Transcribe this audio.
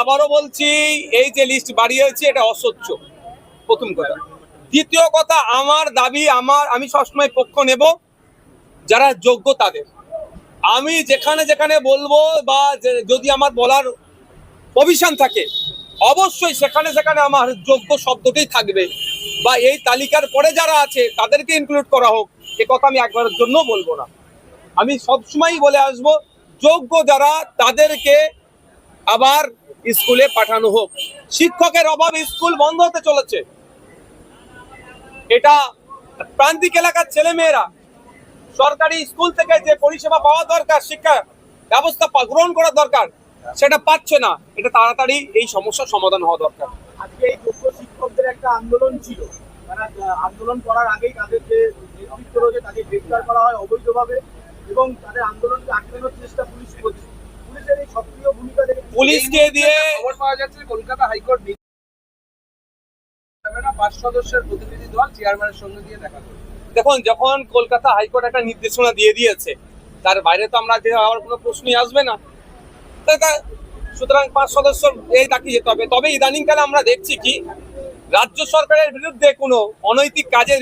আবারও বলছি, এই যে লিস্ট বাড়িয়েছে এটা অস্বচ্ছ, প্রথম কথা। দ্বিতীয় কথা, আমার দাবি, আমি সবসময় পক্ষ নেব যারা যোগ্য তাদের। আমি যেখানে যেখানে বলবো বা যদি আমার বলার প্রভিশন থাকে, অবশ্যই সেখানে সেখানে আমার যোগ্য শব্দটাই থাকবে, বা এই তালিকার পরে যারা আছে তাদেরকে ইনক্লুড করা হোক, এ কথা আমি একবারের জন্য বলবো না। আমি সবসময়ই বলে আসবো, যোগ্য যারা তাদেরকে আবার স্কুলে পাঠানো হোক। শিক্ষকের অভাবে স্কুল বন্ধ হতে চলেছে। এটা প্রান্তিক এলাকার ছেলে মেয়েরা সরকারি স্কুল থেকে যে পরিষেবা পাওয়া দরকার, শিক্ষা ব্যবস্থা গ্রহণ করা দরকার, সেটা পাচ্ছে না। এটা তাড়াতাড়ি এই সমস্যার সমাধান হওয়া দরকার। আজকে এই যোগ্য শিক্ষকদের একটা আন্দোলন ছিল, তারা আন্দোলন করার আগেই তাদের যে নেতৃত্ব রয়েছে তাকে গ্রেফতার করা হয় অবৈধভাবে, এবং তাদের আন্দোলনকে আটকানোর চেষ্টা পুলিশ করছে। পুলিশের এই সক্রিয় ভূমিকা দেখে পুলিশকে দিয়ে খবর পাওয়া যাচ্ছে কলকাতা হাইকোর্ট 5 সদস্যের প্রতিনিধি দল চেয়ারম্যানের সঙ্গে দিয়ে দেখা করবে। দেখুন, যখন কলকাতা হাইকোর্ট একটা নির্দেশনা দিয়ে দিয়েছে, তার বাইরে তো আমরা যাওয়ার কোনো প্রশ্নই আসবে না। সুতরাং 5 সদস্য এই তাকে যেতে হবে। তবে ইদানিংকালে আমরা দেখছি কি, রাজ্য সরকারের বিরুদ্ধে কোনো অনৈতিক কাজের